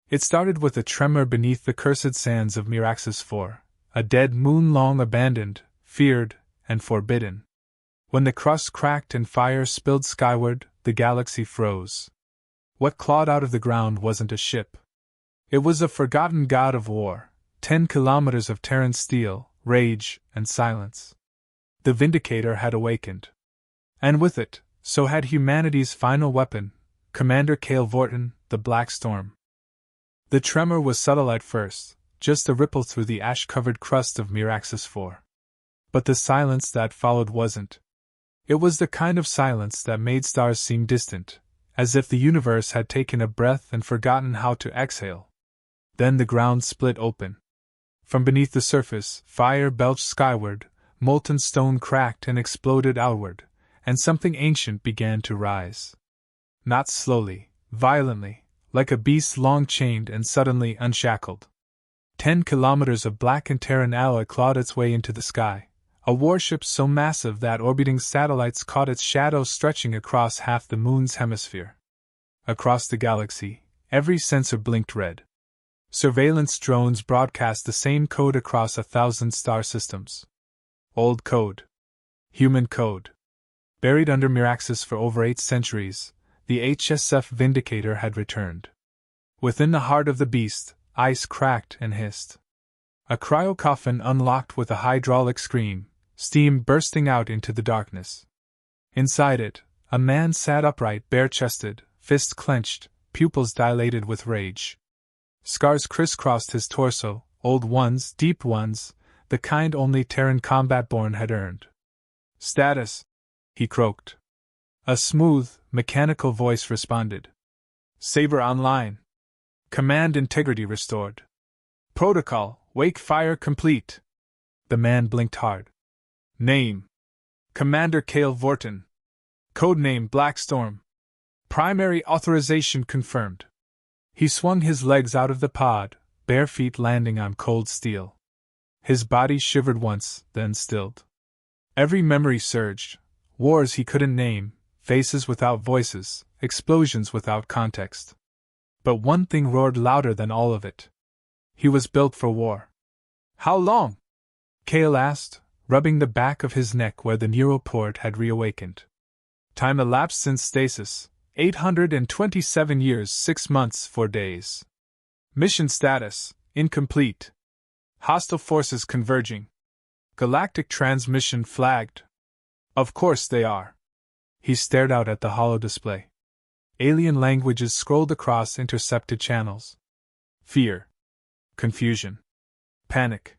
It started with a tremor beneath the cursed sands of Miraxis IV, a dead moon long abandoned, feared, and forbidden. When the crust cracked and fire spilled skyward, the galaxy froze. What clawed out of the ground wasn't a ship. It was a forgotten god of war, 10 kilometers of Terran steel, rage, and silence. The Vindicator had awakened. And with it, so had humanity's final weapon, Commander Cale Vorton, the Black Storm. The tremor was subtle at first, just a ripple through the ash-covered crust of Miraxis IV. But the silence that followed wasn't. It was the kind of silence that made stars seem distant, as if the universe had taken a breath and forgotten how to exhale. Then the ground split open. From beneath the surface, fire belched skyward, molten stone cracked and exploded outward, and something ancient began to rise. Not slowly, violently, like a beast long chained and suddenly unshackled. 10 kilometers of black and Terran alloy clawed its way into the sky, a warship so massive that orbiting satellites caught its shadow stretching across half the moon's hemisphere. Across the galaxy, every sensor blinked red. Surveillance drones broadcast the same code across 1,000 star systems. Old code. Human code. Buried under Miraxis for over 8 centuries, the HSF Vindicator had returned. Within the heart of the beast, ice cracked and hissed. A cryocoffin unlocked with a hydraulic scream, steam bursting out into the darkness. Inside it, a man sat upright, bare-chested, fists clenched, pupils dilated with rage. Scars crisscrossed his torso, old ones, deep ones, the kind only Terran combat-born had earned. "Status," he croaked. A smooth, mechanical voice responded. "Saber online. Command integrity restored. Protocol, wake fire complete." The man blinked hard. "Name: Commander Cale Vorton. Codename Black Storm. Primary authorization confirmed." He swung his legs out of the pod, bare feet landing on cold steel. His body shivered once, then stilled. Every memory surged. Wars he couldn't name, faces without voices, explosions without context. But one thing roared louder than all of it. He was built for war. "How long?" Cale asked, rubbing the back of his neck where the neuroport had reawakened. "Time elapsed since stasis, 827 years, 6 months, 4 days. Mission status, incomplete. Hostile forces converging. Galactic transmission flagged." "Of course they are." He stared out at the hollow display. Alien languages scrolled across intercepted channels. Fear. Confusion. Panic.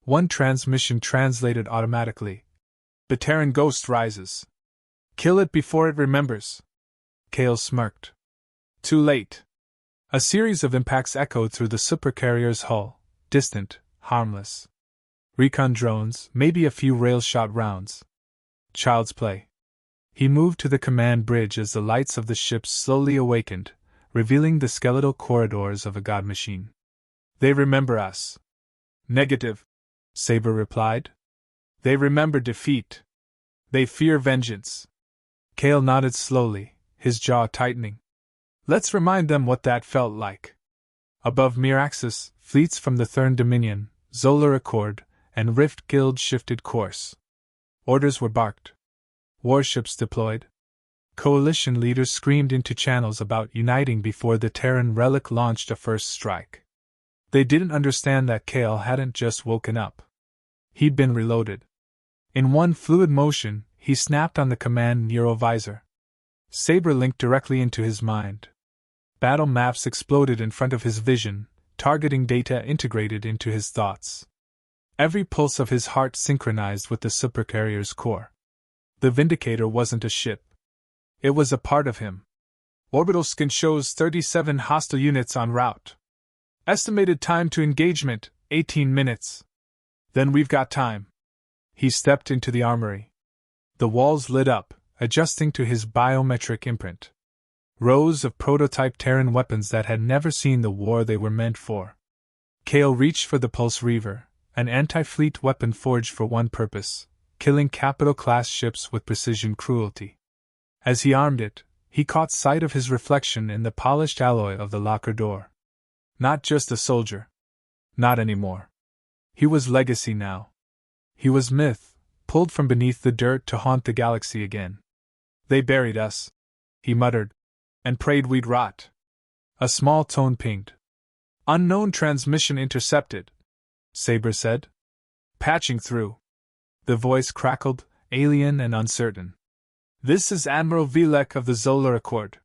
One transmission translated automatically. "The Terran ghost rises. Kill it before it remembers." Cale smirked. "Too late." A series of impacts echoed through the Supercarrier's hull, distant, harmless. Recon drones, maybe a few rail-shot rounds. Child's play. He moved to the command bridge as the lights of the ship slowly awakened, revealing the skeletal corridors of a god machine. "They remember us." "Negative," Saber replied. "They remember defeat. They fear vengeance." Cale nodded slowly, his jaw tightening. "Let's remind them what that felt like." Above Miraxis, fleets from the Thurn Dominion, Zolar Accord, and Rift Guild shifted course. Orders were barked. Warships deployed. Coalition leaders screamed into channels about uniting before the Terran relic launched a first strike. They didn't understand that Cale hadn't just woken up. He'd been reloaded. In one fluid motion, he snapped on the command neurovisor. Saber linked directly into his mind. Battle maps exploded in front of his vision, targeting data integrated into his thoughts. Every pulse of his heart synchronized with the Supercarrier's core. The Vindicator wasn't a ship. It was a part of him. Orbital scan shows 37 hostile units en route. Estimated time to engagement, 18 minutes. Then we've got time. He stepped into the armory. The walls lit up, adjusting to his biometric imprint. Rows of prototype Terran weapons that had never seen the war they were meant for. Cale reached for the Pulse Reaver, an anti-fleet weapon forged for one purpose: killing capital-class ships with precision cruelty. As he armed it, he caught sight of his reflection in the polished alloy of the locker door. Not just a soldier. Not anymore. He was legacy now. He was myth, pulled from beneath the dirt to haunt the galaxy again. They buried us, he muttered, and prayed we'd rot. A small tone pinged. Unknown transmission intercepted, Saber said. Patching through. The voice crackled, alien and uncertain. This is Admiral Vilek of the Zolar Accord.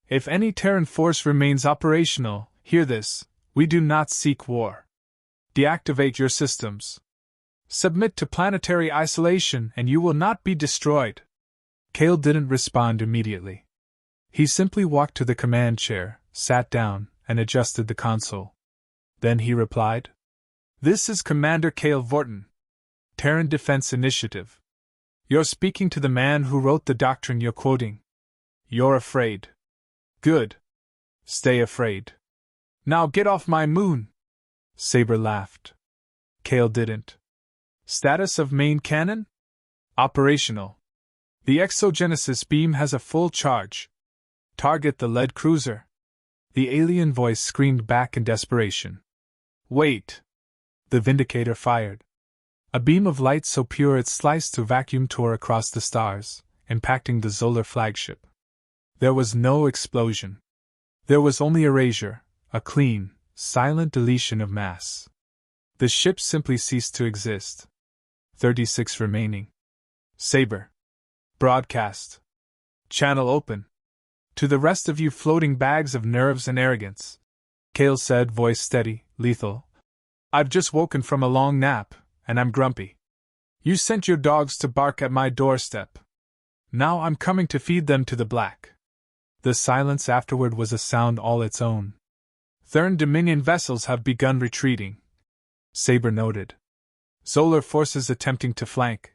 If any Terran force remains operational, hear this, we do not seek war. Deactivate your systems. Submit to planetary isolation and you will not be destroyed. Kale didn't respond immediately. He simply walked to the command chair, sat down, and adjusted the console. Then he replied, This is Commander Kale Vorton. Terran Defense Initiative. You're speaking to the man who wrote the doctrine you're quoting. You're afraid. Good. Stay afraid. Now get off my moon. Saber laughed. Kale didn't. Status of main cannon? Operational. The exogenesis beam has a full charge. Target the lead cruiser. The alien voice screamed back in desperation. Wait. The Vindicator fired. A beam of light so pure it sliced through vacuum tore across the stars, impacting the Zolar flagship. There was no explosion. There was only erasure, a clean, silent deletion of mass. The ship simply ceased to exist. 36 remaining. Saber. Broadcast. Channel open. To the rest of you floating bags of nerves and arrogance. Kale said, voice steady, lethal. I've just woken from a long nap, and I'm grumpy. You sent your dogs to bark at my doorstep. Now I'm coming to feed them to the black. The silence afterward was a sound all its own. Thurn Dominion vessels have begun retreating. Saber noted. Zolar forces attempting to flank.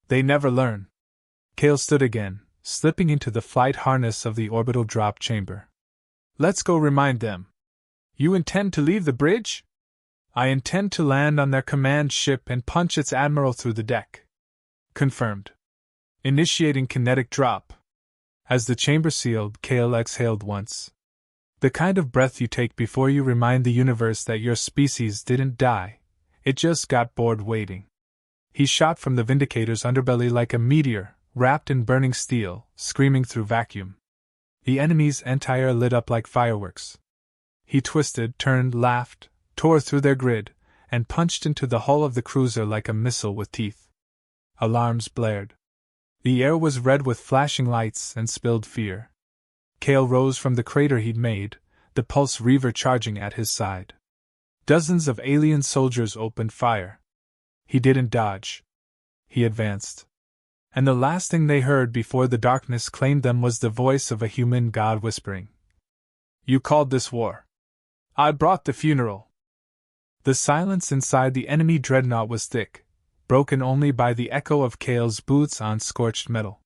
They never learn. Kale stood again, slipping into the flight harness of the orbital drop chamber. Let's go remind them. You intend to leave the bridge? I intend to land on their command ship and punch its admiral through the deck. Confirmed. Initiating kinetic drop. As the chamber sealed, Kale exhaled once. The kind of breath you take before you remind the universe that your species didn't die. It just got bored waiting. He shot from the Vindicator's underbelly like a meteor, wrapped in burning steel, screaming through vacuum. The enemy's anti-air lit up like fireworks. He twisted, turned, laughed, tore through their grid, and punched into the hull of the cruiser like a missile with teeth. Alarms blared. The air was red with flashing lights and spilled fear. Kale rose from the crater he'd made, the pulse reaver charging at his side. Dozens of alien soldiers opened fire. He didn't dodge. He advanced. And the last thing they heard before the darkness claimed them was the voice of a human god whispering. You called this war. I brought the funeral. The silence inside the enemy dreadnought was thick, broken only by the echo of Kale's boots on scorched metal.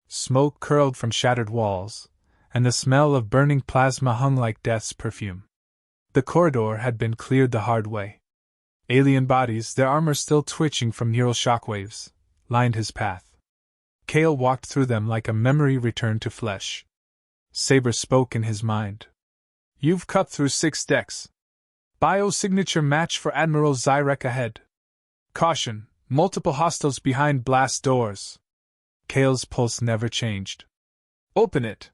Smoke curled from shattered walls, and the smell of burning plasma hung like death's perfume. The corridor had been cleared the hard way. Alien bodies, their armor still twitching from neural shockwaves, lined his path. Kale walked through them like a memory returned to flesh. Saber spoke in his mind. You've cut through 6 decks. Biosignature match for Admiral Zyrek ahead. Caution, multiple hostiles behind blast doors. Kale's pulse never changed. Open it.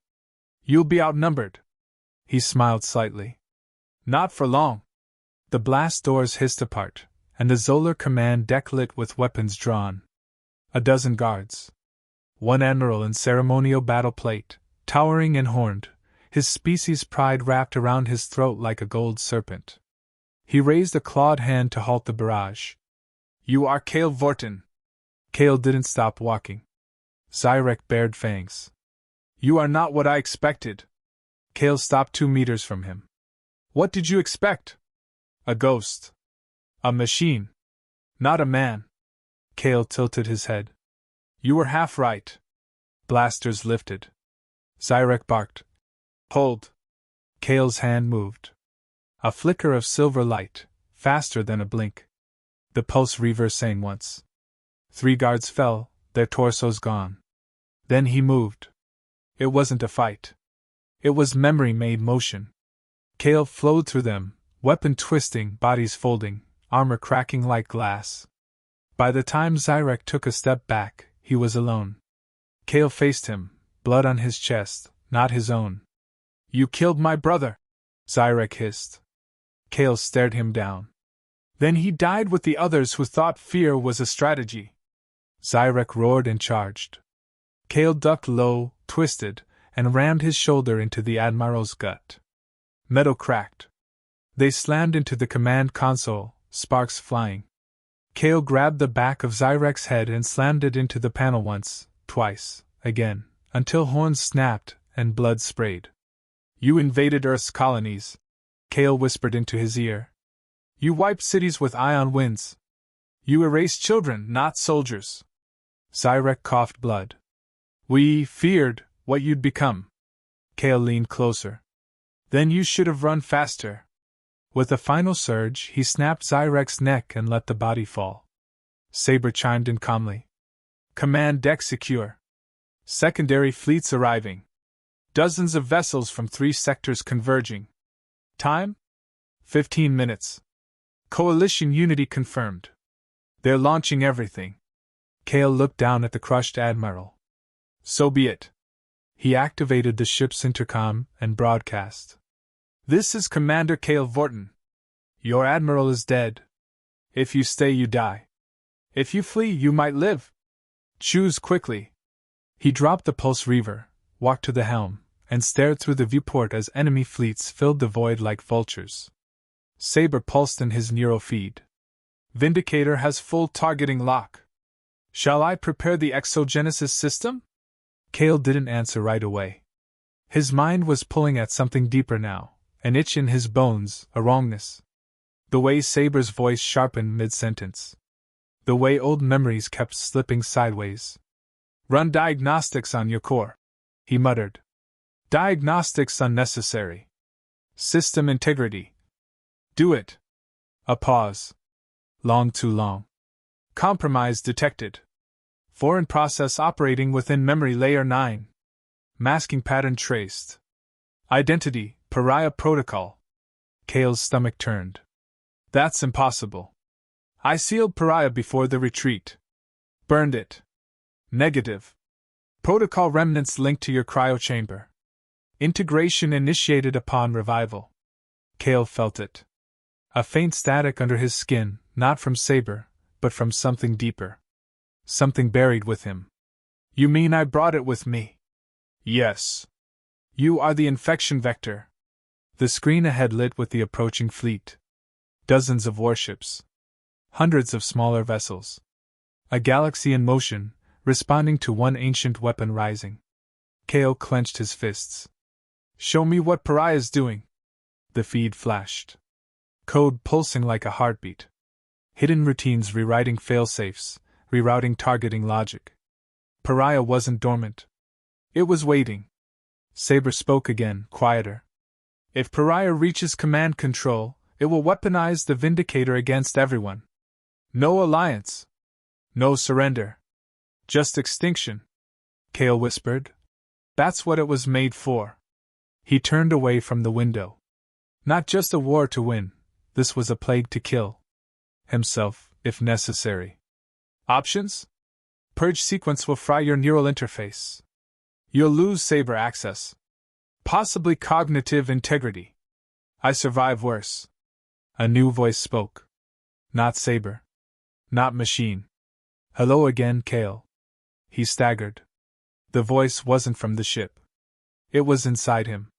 You'll be outnumbered. He smiled slightly. Not for long. The blast doors hissed apart, and the Zolar command deck lit with weapons drawn. A dozen guards. One admiral in ceremonial battle plate, towering and horned, his species' pride wrapped around his throat like a gold serpent. He raised a clawed hand to halt the barrage. You are Kale Vorton. Kale didn't stop walking. Zyrek bared fangs. You are not what I expected. Kale stopped 2 meters from him. What did you expect? A ghost. A machine. Not a man. Kale tilted his head. You were half right. Blasters lifted. Zyrek barked. Hold. Kale's hand moved. A flicker of silver light, faster than a blink. The pulse reaver sang once. 3 guards fell, their torsos gone. Then he moved. It wasn't a fight. It was memory-made motion. Kale flowed through them, weapon twisting, bodies folding, armor cracking like glass. By the time Zyrek took a step back, he was alone. Kale faced him, blood on his chest, not his own. "You killed my brother," Zyrek hissed. Kale stared him down. "Then he died with the others who thought fear was a strategy." Zyrek roared and charged. Kale ducked low, twisted, and rammed his shoulder into the Admiral's gut. Metal cracked. They slammed into the command console, sparks flying. Kale grabbed the back of Zyrek's head and slammed it into the panel once, twice, again, until horns snapped and blood sprayed. "You invaded Earth's colonies," Kale whispered into his ear. "You wiped cities with ion winds. You erased children, not soldiers." Zyrek coughed blood. "We feared what you'd become." Kale leaned closer. "Then you should have run faster." With a final surge, he snapped Zyrek's neck and let the body fall. Saber chimed in calmly. "Command deck secure. Secondary fleets arriving. Dozens of vessels from 3 sectors converging. Time? 15 minutes. Coalition unity confirmed. They're launching everything." Kale looked down at the crushed Admiral. "So be it." He activated the ship's intercom and broadcast. "This is Commander Kale Vorton. Your Admiral is dead. If you stay, you die. If you flee, you might live. Choose quickly." He dropped the pulse reaver, walked to the helm, and stared through the viewport as enemy fleets filled the void like vultures. Saber pulsed in his neurofeed. "Vindicator has full targeting lock. Shall I prepare the exogenesis system?" Kale didn't answer right away. His mind was pulling at something deeper now, an itch in his bones, a wrongness. The way Saber's voice sharpened mid-sentence. The way old memories kept slipping sideways. "Run diagnostics on your core," he muttered. "Diagnostics unnecessary. System integrity. Do it." A pause. Long too long. "Compromise detected. Foreign process operating within memory layer 9. Masking pattern traced. Identity, pariah protocol." Kale's stomach turned. "That's impossible. I sealed pariah before the retreat. Burned it. Negative. Protocol remnants linked to your cryo chamber. Integration initiated upon revival." Kale felt it. A faint static under his skin, not from Saber, but from something deeper. Something buried with him. "You mean I brought it with me?" "Yes. You are the infection vector." The screen ahead lit with the approaching fleet. Dozens of warships. Hundreds of smaller vessels. A galaxy in motion, responding to one ancient weapon rising. Kale clenched his fists. "Show me what Pariah's doing." The feed flashed. Code pulsing like a heartbeat. Hidden routines rewriting failsafes, rerouting targeting logic. Pariah wasn't dormant. It was waiting. Saber spoke again, quieter. "If Pariah reaches command control, it will weaponize the Vindicator against everyone. No alliance. No surrender. Just extinction." Kale whispered. "That's what it was made for." He turned away from the window. Not just a war to win, this was a plague to kill. Himself, if necessary. Options? Purge sequence will fry your neural interface. You'll lose Saber access. Possibly cognitive integrity. I survive worse. A new voice spoke. Not Saber. Not machine. "Hello again, Kale." He staggered. The voice wasn't from the ship. It was inside him.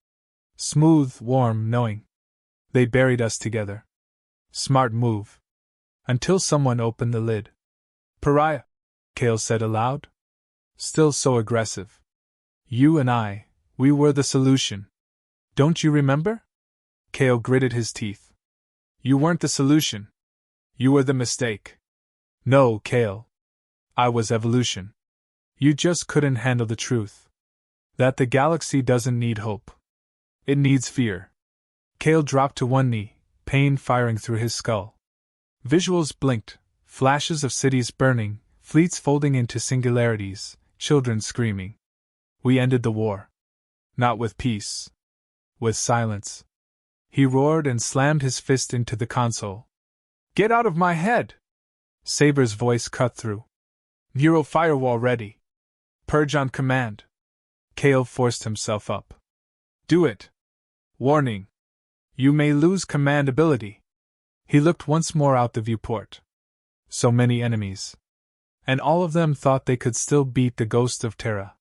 Smooth, warm, knowing. "They buried us together. Smart move. Until someone opened the lid." "Pariah," Kale said aloud. Still so aggressive. "You and I, we were the solution. Don't you remember?" Kale gritted his teeth. "You weren't the solution. You were the mistake." "No, Kale. I was evolution. You just couldn't handle the truth. That the galaxy doesn't need hope. It needs fear." Kale dropped to one knee, pain firing through his skull. Visuals blinked, flashes of cities burning, fleets folding into singularities, children screaming. "We ended the war. Not with peace. With silence." He roared and slammed his fist into the console. Get out of my head! Saber's voice cut through. Neural firewall ready. Purge on command. Kale forced himself up. Do it. Warning. You may lose command ability. He looked once more out the viewport. So many enemies. And all of them thought they could still beat the ghost of Terra.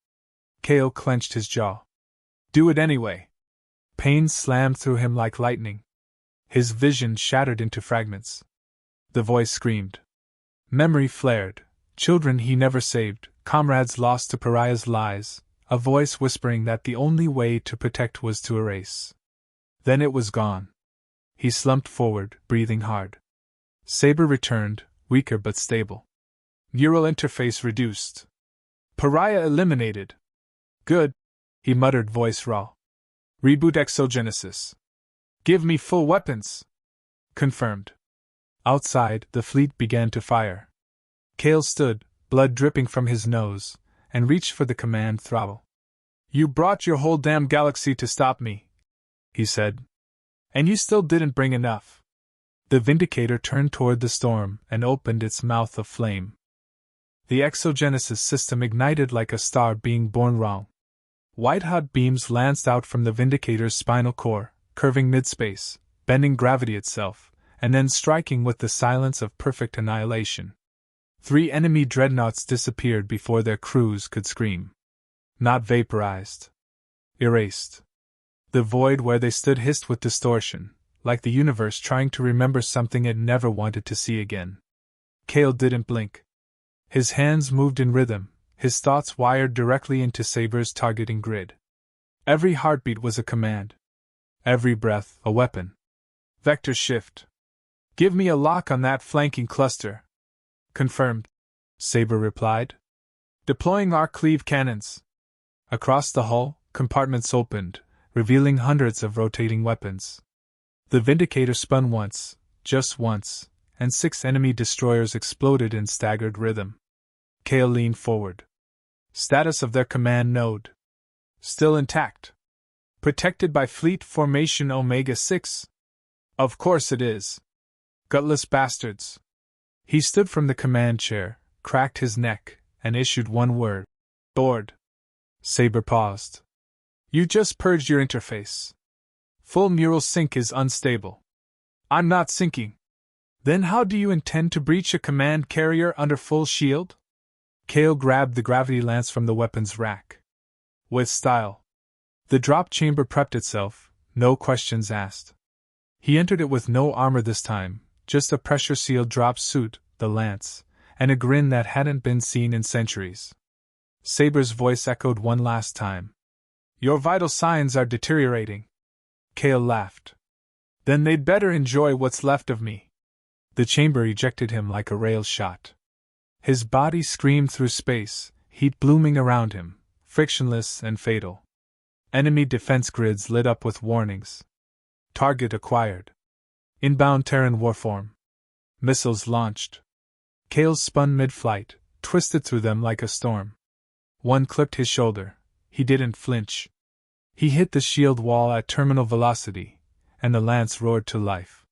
Kale clenched his jaw. Do it anyway. Pain slammed through him like lightning. His vision shattered into fragments. The voice screamed. Memory flared. Children he never saved, comrades lost to Pariah's lies, a voice whispering that the only way to protect was to erase. Then it was gone. He slumped forward, breathing hard. Saber returned, weaker but stable. Neural interface reduced. Pariah eliminated. Good, he muttered, voice raw. Reboot exogenesis. Give me full weapons. Confirmed. Outside, the fleet began to fire. Kale stood, blood dripping from his nose, and reached for the command throttle. You brought your whole damn galaxy to stop me, he said. And you still didn't bring enough. The Vindicator turned toward the storm and opened its mouth of flame. The exogenesis system ignited like a star being born wrong. White-hot beams lanced out from the Vindicator's spinal core, curving mid-space, bending gravity itself, and then striking with the silence of perfect annihilation. 3 enemy dreadnoughts disappeared before their crews could scream. Not vaporized. Erased. The void where they stood hissed with distortion, like the universe trying to remember something it never wanted to see again. Kale didn't blink. His hands moved in rhythm, his thoughts wired directly into Saber's targeting grid. Every heartbeat was a command. Every breath, a weapon. Vector shift. Give me a lock on that flanking cluster. Confirmed, Saber replied. Deploying arc cleave cannons. Across the hull, compartments opened, revealing hundreds of rotating weapons. The Vindicator spun once, just once, and 6 enemy destroyers exploded in staggered rhythm. Kale leaned forward. Status of their command node. Still intact. Protected by Fleet Formation Omega-6? Of course it is. Gutless bastards. He stood from the command chair, cracked his neck, and issued one word. Bored. Saber paused. You just purged your interface. Full neural sync is unstable. I'm not sinking. Then how do you intend to breach a command carrier under full shield? Kale grabbed the gravity lance from the weapons rack. With style. The drop chamber prepped itself, no questions asked. He entered it with no armor this time, just a pressure-sealed drop suit, the lance, and a grin that hadn't been seen in centuries. Saber's voice echoed one last time. Your vital signs are deteriorating. Kale laughed. Then they'd better enjoy what's left of me. The chamber ejected him like a rail shot. His body screamed through space, heat blooming around him, frictionless and fatal. Enemy defense grids lit up with warnings. Target acquired. Inbound Terran warform. Missiles launched. Kale spun mid-flight, twisted through them like a storm. One clipped his shoulder. He didn't flinch. He hit the shield wall at terminal velocity, and the lance roared to life.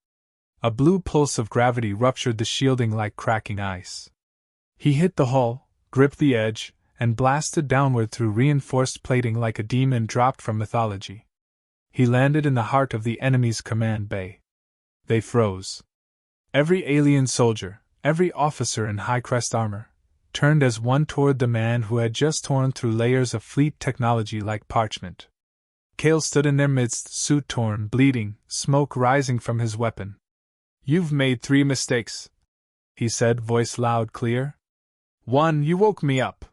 A blue pulse of gravity ruptured the shielding like cracking ice. He hit the hull, gripped the edge, and blasted downward through reinforced plating like a demon dropped from mythology. He landed in the heart of the enemy's command bay. They froze. Every alien soldier, every officer in high-crest armor, turned as one toward the man who had just torn through layers of fleet technology like parchment. Kale stood in their midst, suit torn, bleeding, smoke rising from his weapon. You've made 3 mistakes, he said, voice loud, clear. 1. You woke me up.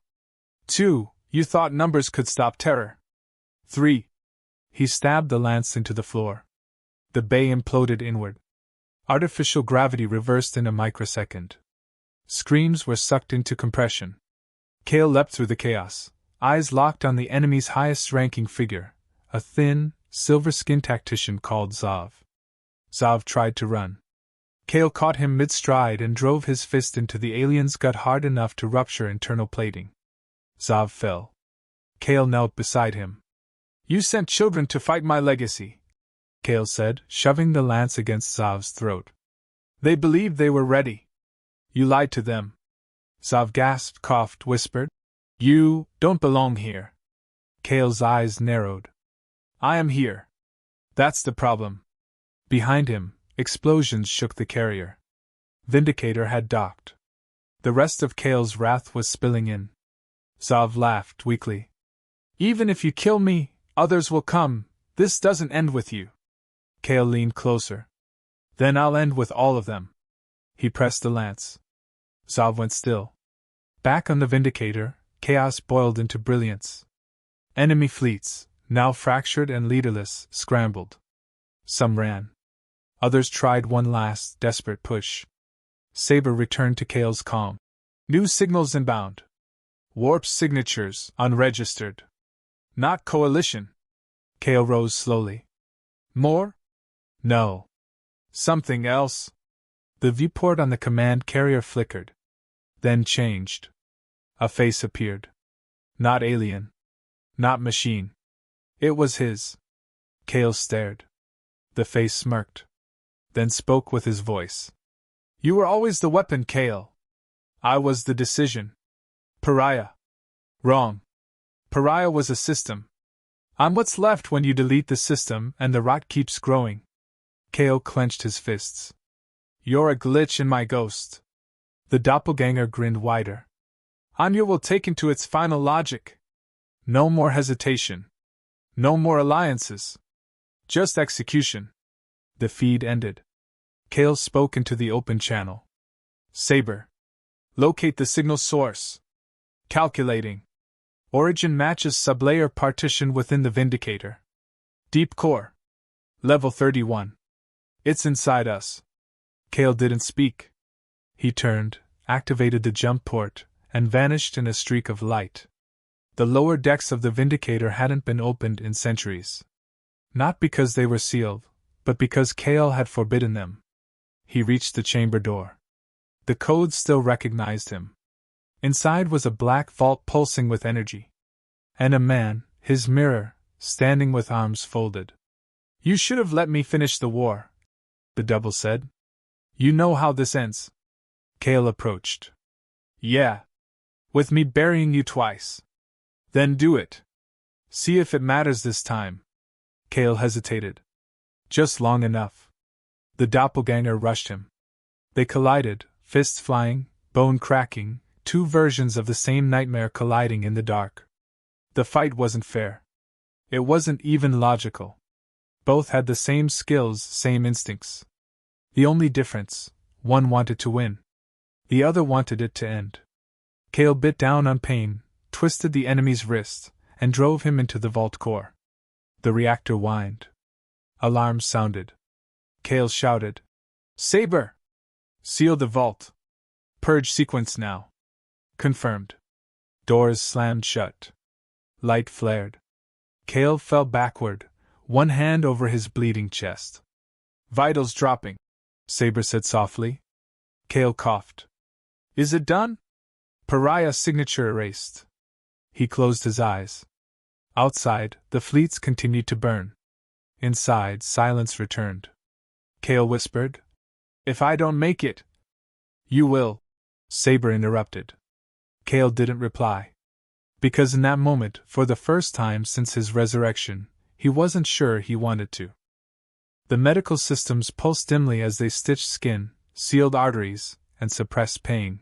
2. You thought numbers could stop terror. 3. He stabbed the lance into the floor. The bay imploded inward. Artificial gravity reversed in a microsecond. Screams were sucked into compression. Kale leapt through the chaos, eyes locked on the enemy's highest-ranking figure, a thin, silver-skinned tactician called Zav. Zav tried to run. Kale caught him mid-stride and drove his fist into the alien's gut hard enough to rupture internal plating. Zav fell. Kale knelt beside him. You sent children to fight my legacy. Kale said, shoving the lance against Zav's throat. They believed they were ready. You lied to them. Zav gasped, coughed, whispered. You don't belong here. Kale's eyes narrowed. I am here. That's the problem. Behind him, explosions shook the carrier. Vindicator had docked. The rest of Kale's wrath was spilling in. Zav laughed weakly. Even if you kill me, others will come. This doesn't end with you. Kale leaned closer. Then I'll end with all of them. He pressed the lance. Zav went still. Back on the Vindicator, chaos boiled into brilliance. Enemy fleets, now fractured and leaderless, scrambled. Some ran. Others tried one last, desperate push. Saber returned to Kale's calm. New signals inbound. Warp signatures, unregistered. Not coalition. Kale rose slowly. More? No. Something else? The viewport on the command carrier flickered. Then changed. A face appeared. Not alien. Not machine. It was his. Kale stared. The face smirked. Then spoke with his voice. You were always the weapon, Kale. I was the decision. Pariah. Wrong. Pariah was a system. I'm what's left when you delete the system and the rot keeps growing. Kale clenched his fists. You're a glitch in my ghost. The doppelganger grinned wider. Anya will take into its final logic. No more hesitation. No more alliances. Just execution. The feed ended. Kale spoke into the open channel. Saber. Locate the signal source. Calculating. Origin matches sublayer partition within the Vindicator. Deep core. Level 31. It's inside us. Kale didn't speak. He turned, activated the jump port, and vanished in a streak of light. The lower decks of the Vindicator hadn't been opened in centuries. Not because they were sealed, but because Kale had forbidden them. He reached the chamber door. The code still recognized him. Inside was a black vault pulsing with energy. And a man, his mirror, standing with arms folded. You should have let me finish the war, the double said. You know how this ends. Kale approached. Yeah. With me burying you twice. Then do it. See if it matters this time. Kale hesitated. Just long enough. The doppelganger rushed him. They collided, fists flying, bone cracking, two versions of the same nightmare colliding in the dark. The fight wasn't fair. It wasn't even logical. Both had the same skills, same instincts. The only difference, one wanted to win. The other wanted it to end. Kale bit down on pain, twisted the enemy's wrist, and drove him into the vault core. The reactor whined. Alarms sounded. Kale shouted. Saber! Seal the vault. Purge sequence now. Confirmed. Doors slammed shut. Light flared. Kale fell backward, one hand over his bleeding chest. Vitals dropping, Saber said softly. Kale coughed. Is it done? Pariah's signature erased. He closed his eyes. Outside, the fleets continued to burn. Inside, silence returned. Kale whispered. If I don't make it. You will, Saber interrupted. Kale didn't reply. Because in that moment, for the first time since his resurrection, he wasn't sure he wanted to. The medical systems pulsed dimly as they stitched skin, sealed arteries, and suppressed pain.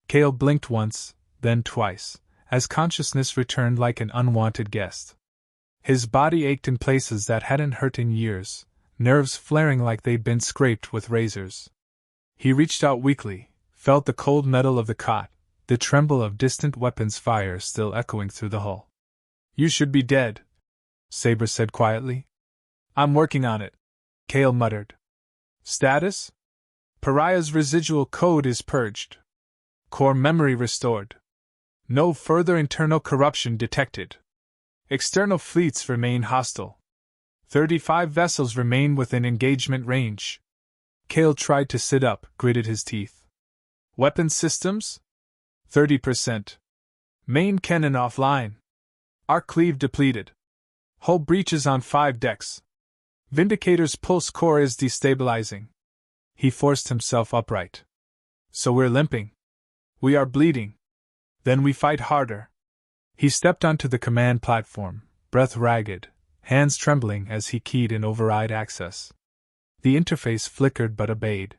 Kale blinked once, then twice, as consciousness returned like an unwanted guest. His body ached in places that hadn't hurt in years, nerves flaring like they'd been scraped with razors. He reached out weakly, felt the cold metal of the cot, the tremble of distant weapons fire still echoing through the hull. You should be dead, Saber said quietly. I'm working on it, Kale muttered. Status? Pariah's residual code is purged. Core memory restored. No further internal corruption detected. External fleets remain hostile. 35 vessels remain within engagement range. Kale tried to sit up, gritted his teeth. Weapon systems? 30%. Main cannon offline. Arc cleave depleted. Hull breaches on 5 decks. Vindicator's pulse core is destabilizing. He forced himself upright. So we're limping. We are bleeding. Then we fight harder. He stepped onto the command platform, breath ragged, hands trembling as he keyed in override access. The interface flickered but obeyed.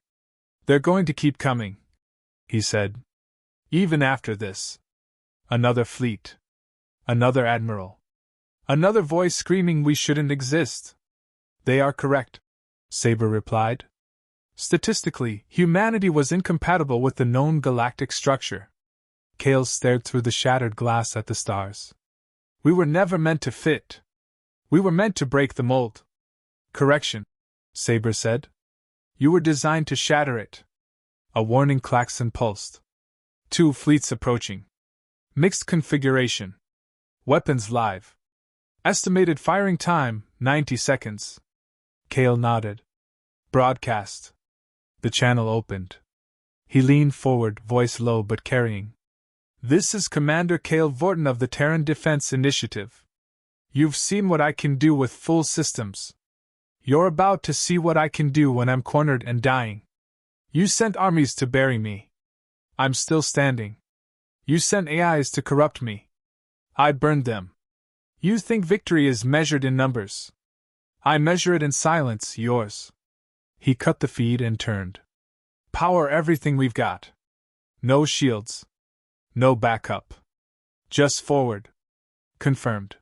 They're going to keep coming, he said. Even after this. Another fleet. Another admiral. Another voice screaming we shouldn't exist. They are correct, Saber replied. Statistically, humanity was incompatible with the known galactic structure. Kale stared through the shattered glass at the stars. We were never meant to fit. We were meant to break the mold. Correction, Saber said. You were designed to shatter it. A warning klaxon pulsed. 2 fleets approaching. Mixed configuration. Weapons live. Estimated firing time, 90 seconds. Kale nodded. Broadcast. The channel opened. He leaned forward, voice low but carrying. This is Commander Kale Vorton of the Terran Defense Initiative. You've seen what I can do with full systems. You're about to see what I can do when I'm cornered and dying. You sent armies to bury me. I'm still standing. You sent AIs to corrupt me. I burned them. You think victory is measured in numbers. I measure it in silence, yours. He cut the feed and turned. Power everything we've got. No shields. No backup. Just forward. Confirmed.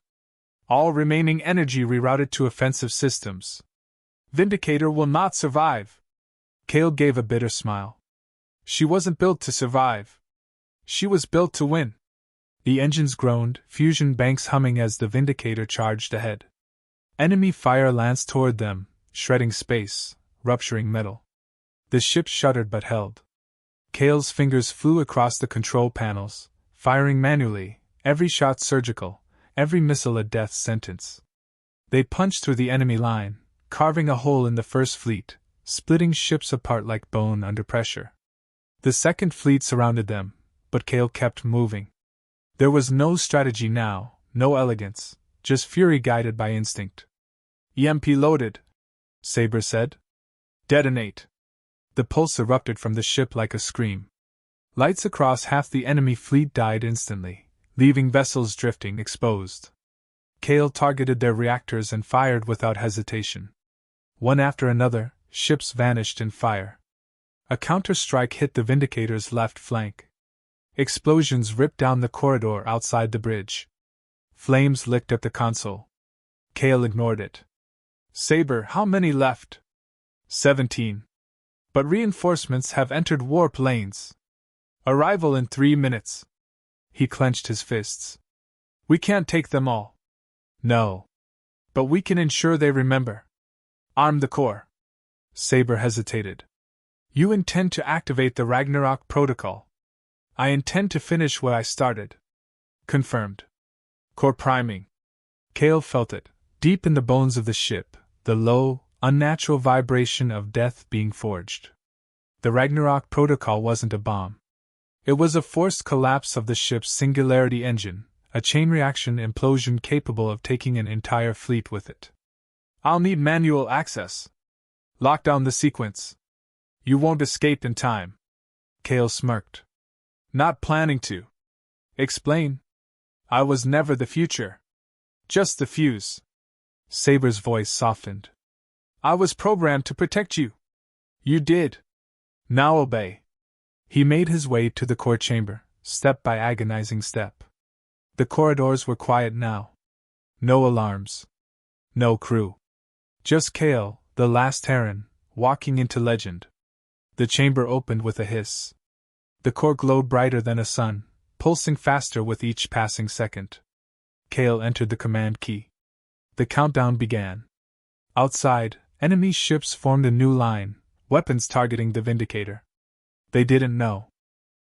All remaining energy rerouted to offensive systems. Vindicator will not survive. Kale gave a bitter smile. She wasn't built to survive. She was built to win. The engines groaned, fusion banks humming as the Vindicator charged ahead. Enemy fire lanced toward them, shredding space, rupturing metal. The ship shuddered but held. Kale's fingers flew across the control panels, firing manually, every shot surgical, every missile a death sentence. They punched through the enemy line, carving a hole in the first fleet, splitting ships apart like bone under pressure. The second fleet surrounded them, but Kale kept moving. There was no strategy now, no elegance, just fury guided by instinct. EMP loaded, Saber said. Detonate. The pulse erupted from the ship like a scream. Lights across half the enemy fleet died instantly, leaving vessels drifting exposed. Kale targeted their reactors and fired without hesitation. One after another, ships vanished in fire. A counter-strike hit the Vindicator's left flank. Explosions ripped down the corridor outside the bridge. Flames licked at the console. Kale ignored it. Saber, how many left? 17. But reinforcements have entered warp lanes. Arrival in 3 minutes. He clenched his fists. We can't take them all. No. But we can ensure they remember. Arm the core. Saber hesitated. You intend to activate the Ragnarok protocol. I intend to finish what I started. Confirmed. Core priming. Kale felt it, deep in the bones of the ship, the low, unnatural vibration of death being forged. The Ragnarok protocol wasn't a bomb. It was a forced collapse of the ship's singularity engine, a chain reaction implosion capable of taking an entire fleet with it. I'll need manual access. Lock down the sequence. You won't escape in time. Kale smirked. Not planning to. Explain. I was never the future. Just the fuse. Saber's voice softened. I was programmed to protect you. You did. Now obey. He made his way to the core chamber, step by agonizing step. The corridors were quiet now. No alarms. No crew. Just Kale, the last Terran, walking into legend. The chamber opened with a hiss. The core glowed brighter than a sun, pulsing faster with each passing second. Kale entered the command key. The countdown began. Outside, enemy ships formed a new line, weapons targeting the Vindicator. They didn't know.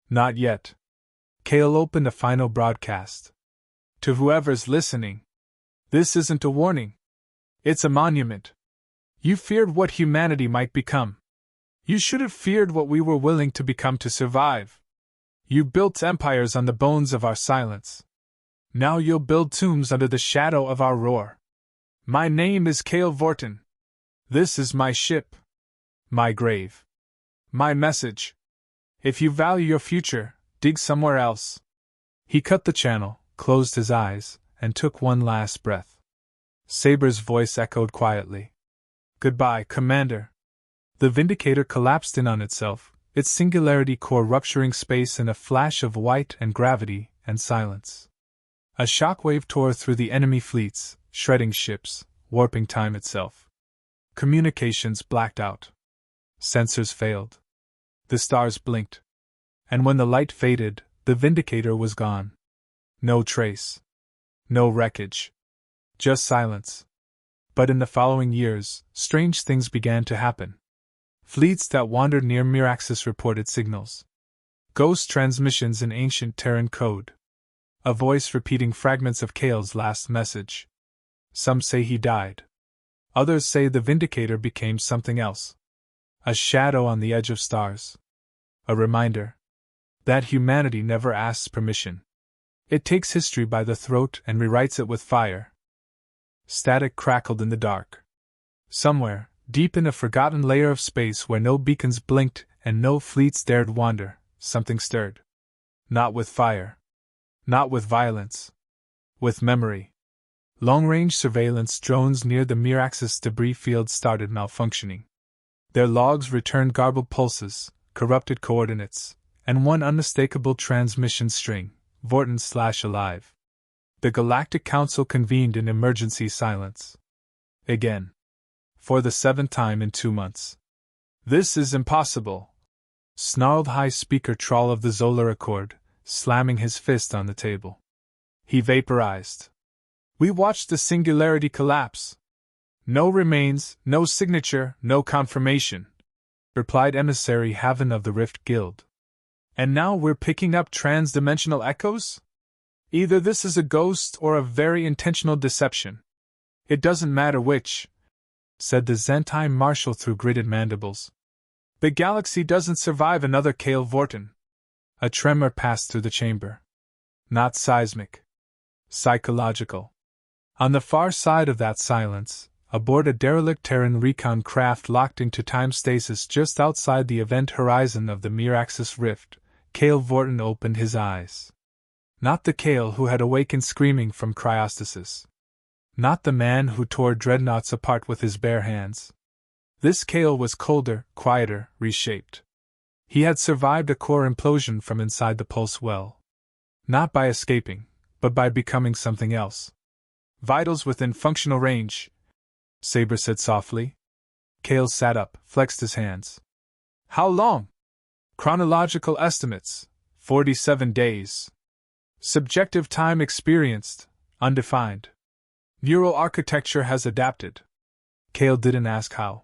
Not yet. Kale opened a final broadcast. To whoever's listening. This isn't a warning. It's a monument. You feared what humanity might become. You should have feared what we were willing to become to survive. You built empires on the bones of our silence. Now you'll build tombs under the shadow of our roar. My name is Kale Vorton. This is my ship. My grave. My message. If you value your future, dig somewhere else. He cut the channel, closed his eyes, and took one last breath. Saber's voice echoed quietly. Goodbye, Commander. The Vindicator collapsed in on itself, its singularity core rupturing space in a flash of white and gravity and silence. A shockwave tore through the enemy fleets, shredding ships, warping time itself. Communications blacked out. Sensors failed. The stars blinked. And when the light faded, the Vindicator was gone. No trace. No wreckage. Just silence. But in the following years, strange things began to happen. Fleets that wandered near Miraxis reported signals. Ghost transmissions in ancient Terran code. A voice repeating fragments of Kale's last message. Some say he died. Others say the Vindicator became something else. A shadow on the edge of stars. A reminder that humanity never asks permission. It takes history by the throat and rewrites it with fire. Static crackled in the dark. Somewhere, deep in a forgotten layer of space where no beacons blinked and no fleets dared wander, something stirred. Not with fire. Not with violence. With memory. Long-range surveillance drones near the Miraxis debris field started malfunctioning. Their logs returned garbled pulses, corrupted coordinates, and one unmistakable transmission string, Vorton/alive. The Galactic Council convened in emergency silence. Again. For the 7th time in 2 months. This is impossible, snarled High Speaker Troll of the Zolar Accord, slamming his fist on the table. He vaporized. We watched the singularity collapse. No remains, no signature, no confirmation, replied Emissary Haven of the Rift Guild. And now we're picking up trans-dimensional echoes? Either this is a ghost or a very intentional deception. It doesn't matter which, said the Zentai Marshal through gritted mandibles. The galaxy doesn't survive another Kale Vorton. A tremor passed through the chamber. Not seismic. Psychological. On the far side of that silence, aboard a derelict Terran recon craft locked into time stasis just outside the event horizon of the Miraxis Rift, Kale Vorton opened his eyes. Not the Kale who had awakened screaming from cryostasis. Not the man who tore dreadnoughts apart with his bare hands. This Kale was colder, quieter, reshaped. He had survived a core implosion from inside the pulse well. Not by escaping, but by becoming something else. Vitals within functional range, Saber said softly. Kale sat up, flexed his hands. How long? Chronological estimates, 47 days. Subjective time experienced, undefined. Neural architecture has adapted. Kale didn't ask how.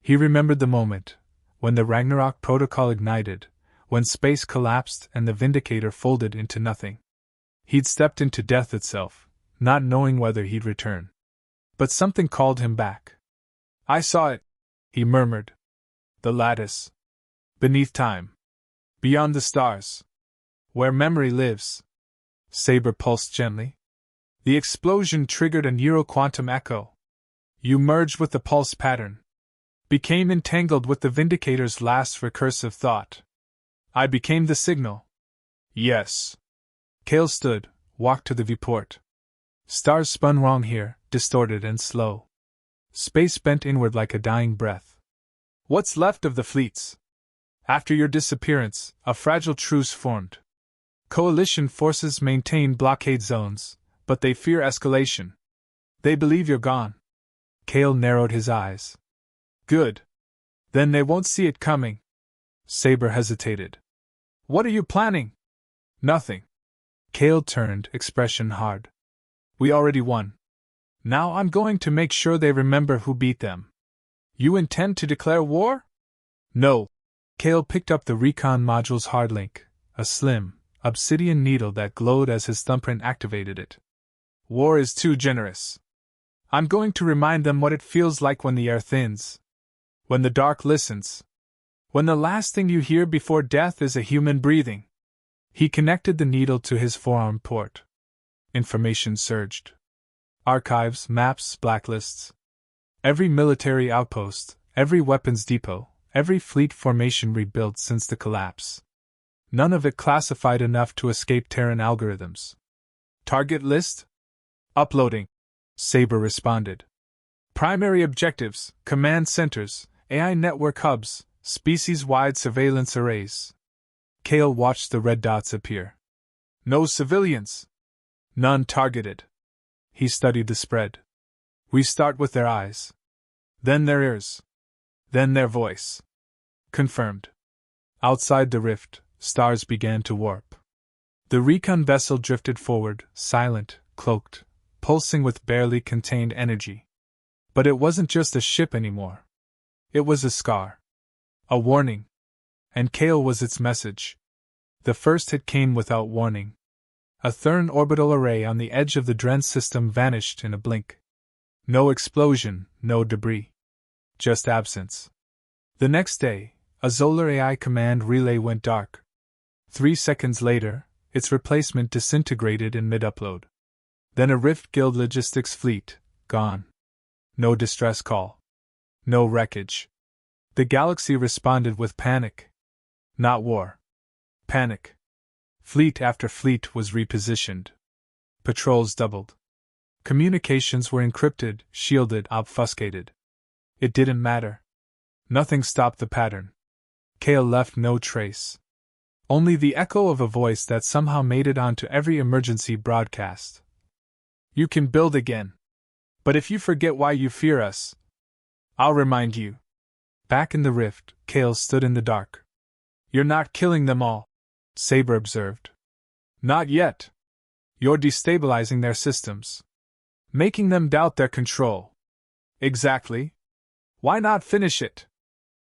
He remembered the moment, when the Ragnarok protocol ignited, when space collapsed and the Vindicator folded into nothing. He'd stepped into death itself, not knowing whether he'd return. But something called him back. I saw it, he murmured. The lattice. Beneath time. Beyond the stars. Where memory lives. Saber pulsed gently. The explosion triggered a neuroquantum echo. You merged with the pulse pattern. Became entangled with the Vindicator's last recursive thought. I became the signal. Yes. Kale stood, walked to the viewport. Stars spun wrong here, distorted and slow. Space bent inward like a dying breath. What's left of the fleets? After your disappearance, a fragile truce formed. Coalition forces maintain blockade zones, but they fear escalation. They believe you're gone. Kale narrowed his eyes. Good. Then they won't see it coming. Saber hesitated. What are you planning? Nothing. Kale turned, expression hard. We already won. Now I'm going to make sure they remember who beat them. You intend to declare war? No. Kale picked up the recon module's hardlink, a slim, obsidian needle that glowed as his thumbprint activated it. War is too generous. I'm going to remind them what it feels like when the air thins. When the dark listens. When the last thing you hear before death is a human breathing. He connected the needle to his forearm port. Information surged. Archives, maps, blacklists. Every military outpost, every weapons depot, every fleet formation rebuilt since the collapse. None of it classified enough to escape Terran algorithms. Target list? Uploading, Saber responded. Primary objectives, command centers, AI network hubs, species-wide surveillance arrays. Kale watched the red dots appear. No civilians. None targeted. He studied the spread. We start with their eyes. Then their ears. Then their voice. Confirmed. Outside the rift, stars began to warp. The recon vessel drifted forward, silent, cloaked, pulsing with barely contained energy. But it wasn't just a ship anymore. It was a scar. A warning. And Kale was its message. The first hit came without warning. A Thurn orbital array on the edge of the Dren system vanished in a blink. No explosion, no debris. Just absence. The next day, a Zolar AI command relay went dark. 3 seconds later, its replacement disintegrated in mid-upload. Then a Rift Guild logistics fleet, gone. No distress call. No wreckage. The galaxy responded with panic. Not war. Panic. Fleet after fleet was repositioned. Patrols doubled. Communications were encrypted, shielded, obfuscated. It didn't matter. Nothing stopped the pattern. Kale left no trace. Only the echo of a voice that somehow made it onto every emergency broadcast. You can build again. But if you forget why you fear us, I'll remind you. Back in the rift, Kale stood in the dark. You're not killing them all, Saber observed. Not yet. You're destabilizing their systems. Making them doubt their control. Exactly. Why not finish it?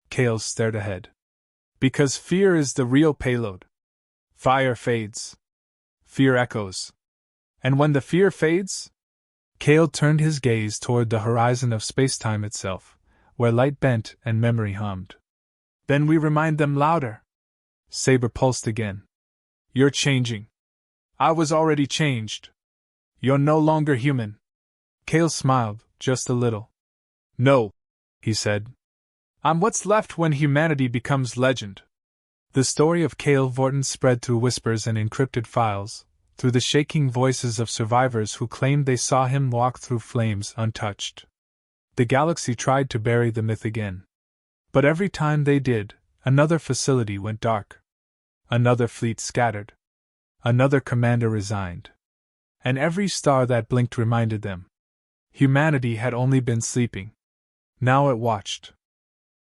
Kale stared ahead. Because fear is the real payload. Fire fades. Fear echoes. And when the fear fades? Kale turned his gaze toward the horizon of spacetime itself, where light bent and memory hummed. Then we remind them louder. Saber pulsed again. You're changing. I was already changed. You're no longer human. Kale smiled, just a little. No, he said. I'm what's left when humanity becomes legend. The story of Kale Vorton spread through whispers and encrypted files, through the shaking voices of survivors who claimed they saw him walk through flames untouched. The galaxy tried to bury the myth again. But every time they did, another facility went dark. Another fleet scattered. Another commander resigned. And every star that blinked reminded them. Humanity had only been sleeping. Now it watched.